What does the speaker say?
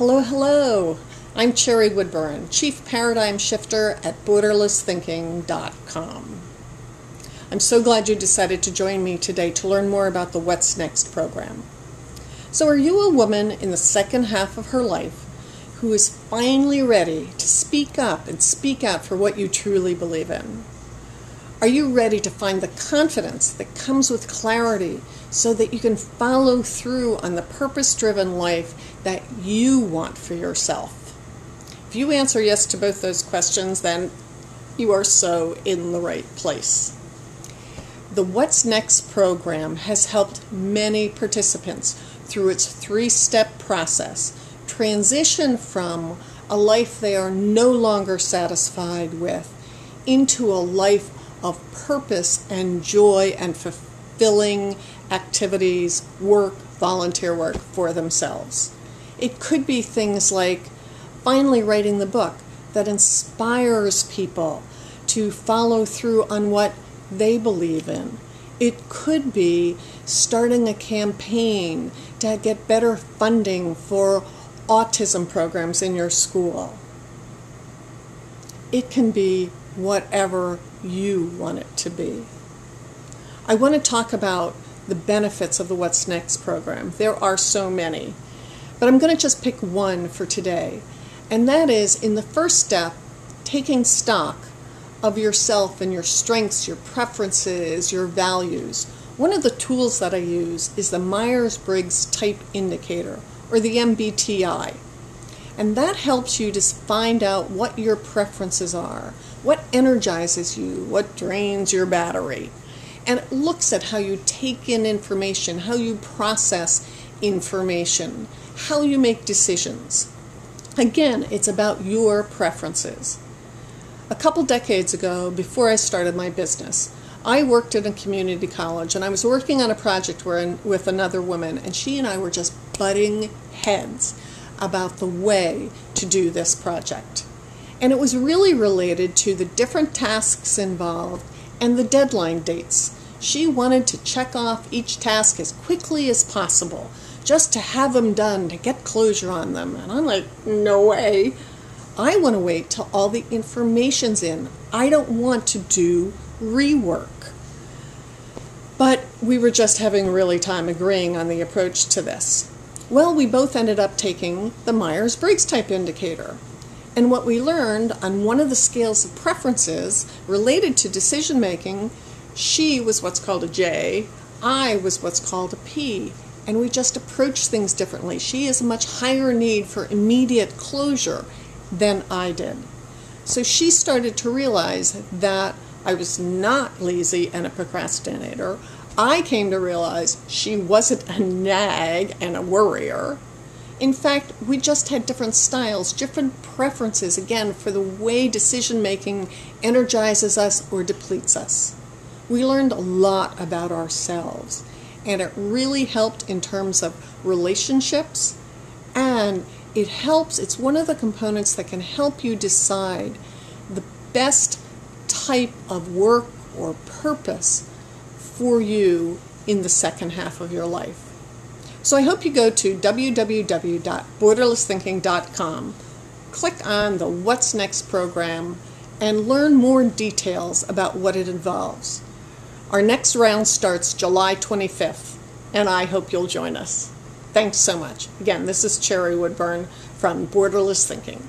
Hello, hello. I'm Cherry Woodburn, Chief Paradigm Shifter at BorderlessThinking.com. I'm so glad you decided to join me today to learn more about the What's Next program. So are you a woman in the second half of her life who is finally ready to speak up and speak out for what you truly believe in? Are you ready to find the confidence that comes with clarity so that you can follow through on the purpose-driven life that you want for yourself? If you answer yes to both those questions, then you are so in the right place. The What's Next program has helped many participants through its three-step process transition from a life they are no longer satisfied with into a life of purpose and joy and fulfilling activities, work, volunteer work for themselves. It could be things like finally writing the book that inspires people to follow through on what they believe in. It could be starting a campaign to get better funding for autism programs in your school. It can be whatever you want it to be. I want to talk about the benefits of the What's Next program. There are so many, but I'm going to just pick one for today, and that is in the first step, taking stock of yourself and your strengths, your preferences, your values. One of the tools that I use is the Myers-Briggs Type Indicator, or the MBTI. And that helps you to find out what your preferences are, what energizes you, what drains your battery. And it looks at how you take in information, how you process information, how you make decisions. Again, it's about your preferences. A couple decades ago, before I started my business, I worked at a community college, and I was working on a project with another woman, and she and I were just butting heads about the way to do this project. And it was really related to the different tasks involved and the deadline dates. She wanted to check off each task as quickly as possible, just to have them done, to get closure on them. And I'm like, no way. I want to wait till all the information's in. I don't want to do rework. But we were just having a really time agreeing on the approach to this. Well, we both ended up taking the Myers-Briggs Type Indicator. And what we learned on one of the scales of preferences related to decision making, she was what's called a J, I was what's called a P, and we just approached things differently. She has a much higher need for immediate closure than I did. So she started to realize that I was not lazy and a procrastinator. I came to realize she wasn't a nag and a worrier. In fact, we just had different styles, different preferences, again, for the way decision-making energizes us or depletes us. We learned a lot about ourselves, and it really helped in terms of relationships, and it's one of the components that can help you decide the best type of work or purpose for you in the second half of your life. So I hope you go to www.borderlessthinking.com, click on the What's Next program, and learn more details about what it involves. Our next round starts July 25th, and I hope you'll join us. Thanks so much. Again, this is Cherry Woodburn from Borderless Thinking.